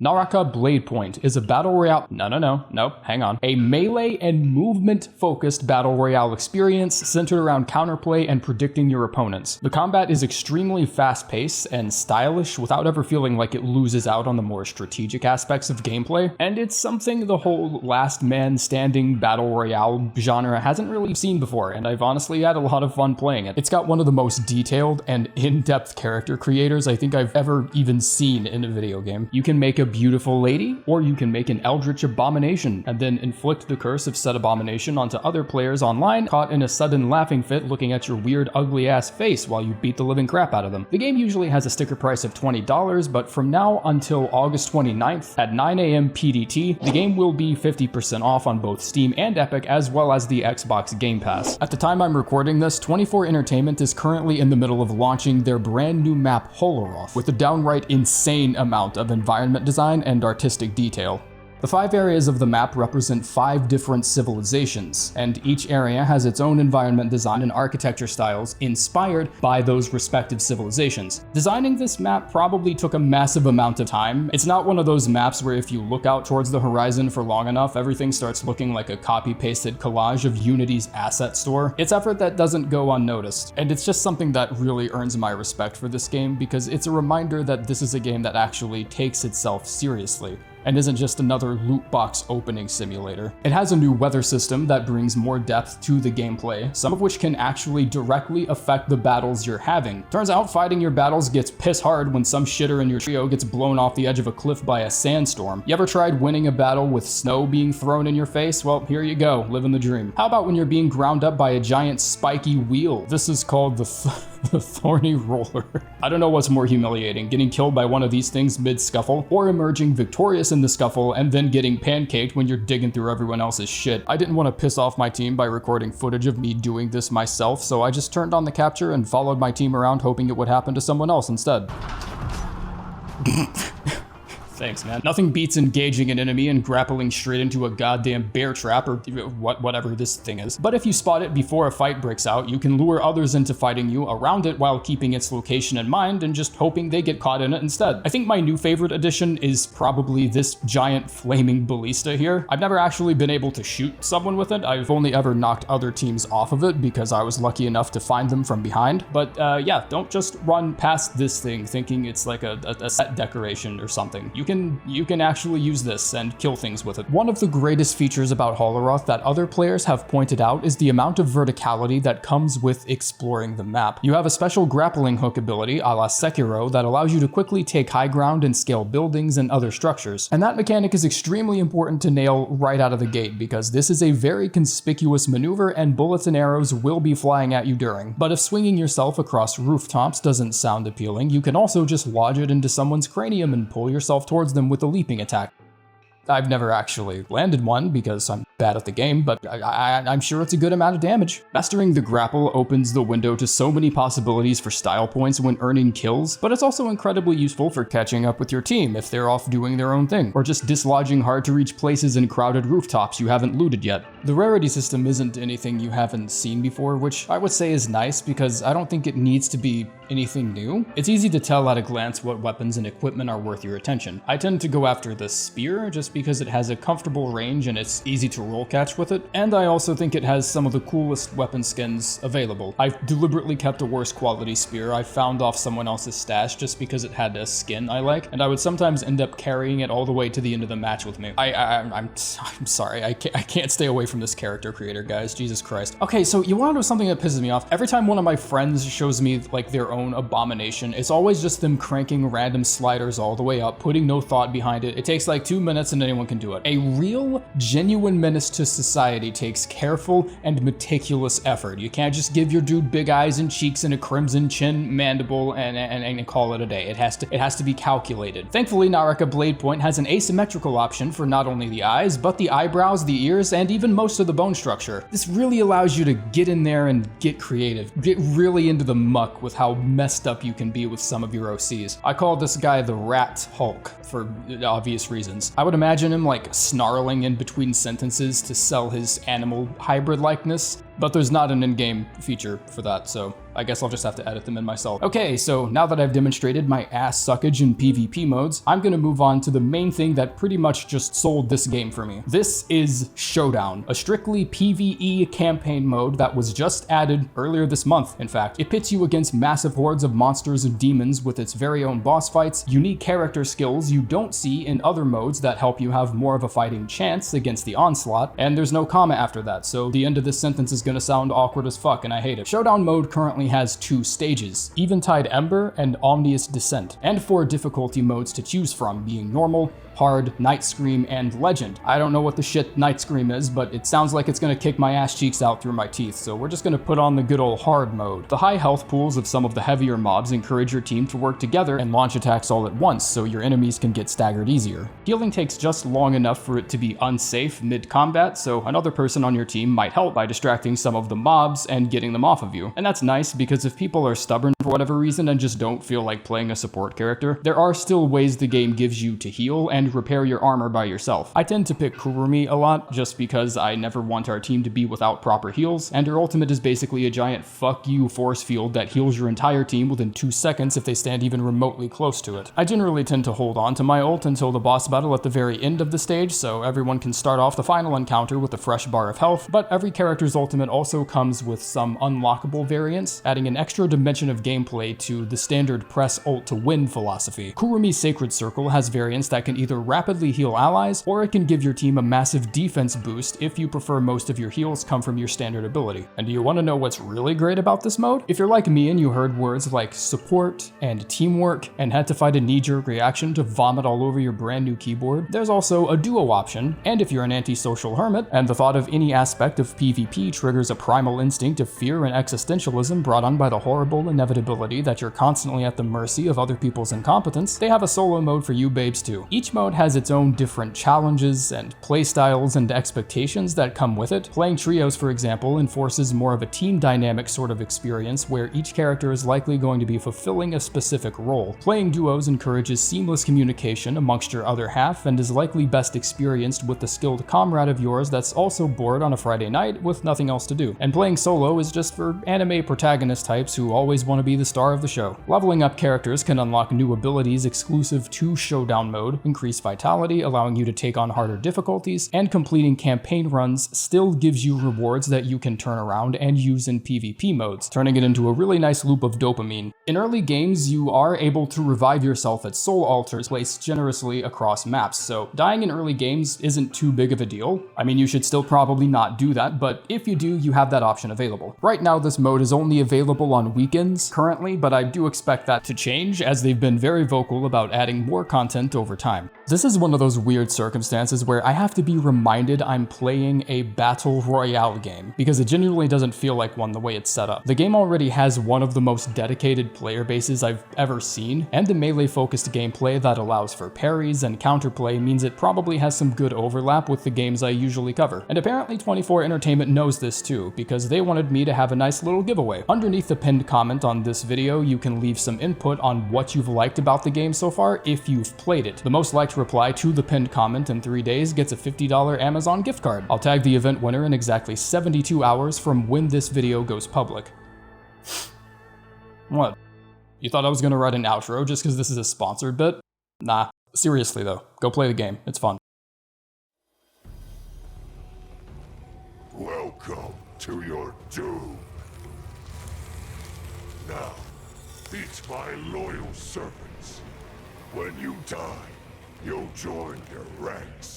Naraka Bladepoint is a battle royale. No, hang on. A melee and movement-focused battle royale experience centered around counterplay and predicting your opponents. The combat is extremely fast-paced and stylish without ever feeling like it loses out on the more strategic aspects of gameplay, and it's something the whole last man standing battle royale genre hasn't really seen before, and I've honestly had a lot of fun playing it. It's got one of the most detailed and in-depth character creators I think I've ever even seen in a video game. You can make a beautiful lady, or you can make an eldritch abomination and then inflict the curse of said abomination onto other players online caught in a sudden laughing fit looking at your weird ugly ass face while you beat the living crap out of them. The game usually has a sticker price of $20, but from now until August 29th at 9 AM PDT, the game will be 50% off on both Steam and Epic as well as the Xbox Game Pass. At the time I'm recording this, 24 Entertainment is currently in the middle of launching their brand new map Holoroth with a downright insane amount of environment design and artistic detail. The 5 areas of the map represent 5 different civilizations, and each area has its own environment design and architecture styles inspired by those respective civilizations. Designing this map probably took a massive amount of time. It's not one of those maps where if you look out towards the horizon for long enough, everything starts looking like a copy-pasted collage of Unity's asset store. It's effort that doesn't go unnoticed, and it's just something that really earns my respect for this game because it's a reminder that this is a game that actually takes itself seriously and isn't just another loot box opening simulator. It has a new weather system that brings more depth to the gameplay, some of which can actually directly affect the battles you're having. Turns out fighting your battles gets piss hard when some shitter in your trio gets blown off the edge of a cliff by a sandstorm. You ever tried winning a battle with snow being thrown in your face? Well, here you go, living the dream. How about when you're being ground up by a giant spiky wheel? This is called the thorny roller. I don't know what's more humiliating, getting killed by one of these things mid-scuffle, or emerging victorious in the scuffle and then getting pancaked when you're digging through everyone else's shit. I didn't want to piss off my team by recording footage of me doing this myself, so I just turned on the capture and followed my team around hoping it would happen to someone else instead. Thanks, man. Nothing beats engaging an enemy and grappling straight into a goddamn bear trap or whatever this thing is. But if you spot it before a fight breaks out, you can lure others into fighting you around it while keeping its location in mind and just hoping they get caught in it instead. I think my new favorite addition is probably this giant flaming ballista here. I've never actually been able to shoot someone with it. I've only ever knocked other teams off of it because I was lucky enough to find them from behind. But yeah, don't just run past this thing thinking it's like a set decoration or something. You can actually use this and kill things with it. One of the greatest features about Holoroth that other players have pointed out is the amount of verticality that comes with exploring the map. You have a special grappling hook ability, a la Sekiro, that allows you to quickly take high ground and scale buildings and other structures. And that mechanic is extremely important to nail right out of the gate because this is a very conspicuous maneuver and bullets and arrows will be flying at you during. But if swinging yourself across rooftops doesn't sound appealing, you can also just lodge it into someone's cranium and pull yourself towards them with a leaping attack. I've never actually landed one because I'm bad at the game, but I'm sure it's a good amount of damage. Mastering the grapple opens the window to so many possibilities for style points when earning kills, but it's also incredibly useful for catching up with your team if they're off doing their own thing, or just dislodging hard to reach places in crowded rooftops you haven't looted yet. The rarity system isn't anything you haven't seen before, which I would say is nice because I don't think it needs to be anything new. It's easy to tell at a glance what weapons and equipment are worth your attention. I tend to go after the spear just because it has a comfortable range and it's easy to roll catch with it, and I also think it has some of the coolest weapon skins available. I've deliberately kept a worse quality spear I found off someone else's stash just because it had a skin I like, and I would sometimes end up carrying it all the way to the end of the match with me. I'm sorry, I can't stay away from this character creator, guys. Jesus Christ. Okay, so you wanna know something that pisses me off? Every time one of my friends shows me like their own abomination, it's always just them cranking random sliders all the way up, putting no thought behind it. It takes like 2 minutes and anyone can do it. A real, genuine menace to society takes careful and meticulous effort. You can't just give your dude big eyes and cheeks and a crimson chin, mandible, and call it a day. It has to be calculated. Thankfully, Naraka Bladepoint has an asymmetrical option for not only the eyes, but the eyebrows, the ears, and even most of the bone structure. This really allows you to get in there and get creative. Get really into the muck with how messed up you can be with some of your OCs. I call this guy the Rat Hulk for obvious reasons. I would imagine him like snarling in between sentences to sell his animal hybrid likeness, but there's not an in-game feature for that, so I guess I'll just have to edit them in myself. Okay, so now that I've demonstrated my ass suckage in PvP modes, I'm gonna move on to the main thing that pretty much just sold this game for me. This is Showdown, a strictly PvE campaign mode that was just added earlier this month, in fact. It pits you against massive hordes of monsters and demons with its very own boss fights, unique character skills you don't see in other modes that help you have more of a fighting chance against the onslaught, and there's no comma after that, so the end of this sentence is gonna sound awkward as fuck, and I hate it. Showdown mode currently has 2 stages, Eventide Ember and Omnious Descent, and 4 difficulty modes to choose from, being normal, hard, Night Scream, and Legend. I don't know what the shit Night Scream is, but it sounds like it's gonna kick my ass cheeks out through my teeth, so we're just gonna put on the good old hard mode. The high health pools of some of the heavier mobs encourage your team to work together and launch attacks all at once, so your enemies can get staggered easier. Healing takes just long enough for it to be unsafe mid-combat, so another person on your team might help by distracting some of the mobs and getting them off of you. And that's nice, because if people are stubborn for whatever reason and just don't feel like playing a support character, there are still ways the game gives you to heal and repair your armor by yourself. I tend to pick Kurumi a lot just because I never want our team to be without proper heals, and her ultimate is basically a giant fuck you force field that heals your entire team within 2 seconds if they stand even remotely close to it. I generally tend to hold on to my ult until the boss battle at the very end of the stage, so everyone can start off the final encounter with a fresh bar of health, but every character's ultimate also comes with some unlockable variants, adding an extra dimension of gameplay to the standard press ult to win philosophy. Kurumi's Sacred Circle has variants that can either rapidly heal allies, or it can give your team a massive defense boost if you prefer most of your heals come from your standard ability. And do you want to know what's really great about this mode? If you're like me and you heard words like support and teamwork and had to fight a knee-jerk reaction to vomit all over your brand new keyboard, there's also a duo option, and if you're an antisocial hermit and the thought of any aspect of PvP triggers a primal instinct of fear and existentialism brought on by the horrible inevitability that you're constantly at the mercy of other people's incompetence, they have a solo mode for you babes too. Each mode has its own different challenges and playstyles and expectations that come with it. Playing trios, for example, enforces more of a team dynamic sort of experience where each character is likely going to be fulfilling a specific role. Playing duos encourages seamless communication amongst your other half and is likely best experienced with the skilled comrade of yours that's also bored on a Friday night with nothing else to do. And playing solo is just for anime protagonist types who always want to be the star of the show. Leveling up characters can unlock new abilities exclusive to Showdown mode, increase vitality, allowing you to take on harder difficulties, and completing campaign runs still gives you rewards that you can turn around and use in PvP modes, turning it into a really nice loop of dopamine. In early games, you are able to revive yourself at soul altars placed generously across maps, so dying in early games isn't too big of a deal. I mean, you should still probably not do that, but if you do, you have that option available. Right now, this mode is only available on weekends currently, but I do expect that to change as they've been very vocal about adding more content over time. This is one of those weird circumstances where I have to be reminded I'm playing a Battle Royale game, because it genuinely doesn't feel like one the way it's set up. The game already has one of the most dedicated player bases I've ever seen, and the melee-focused gameplay that allows for parries and counterplay means it probably has some good overlap with the games I usually cover. And apparently 24 Entertainment knows this too, because they wanted me to have a nice little giveaway. Underneath the pinned comment on this video, you can leave some input on what you've liked about the game so far if you've played it. The most liked reply to the pinned comment in 3 days gets a $50 Amazon gift card. I'll tag the event winner in exactly 72 hours from when this video goes public. What? You thought I was gonna write an outro just because this is a sponsored bit? Nah. Seriously though, go play the game. It's fun. Welcome to your doom. Now, eat my loyal servants. When you die, you'll join their ranks.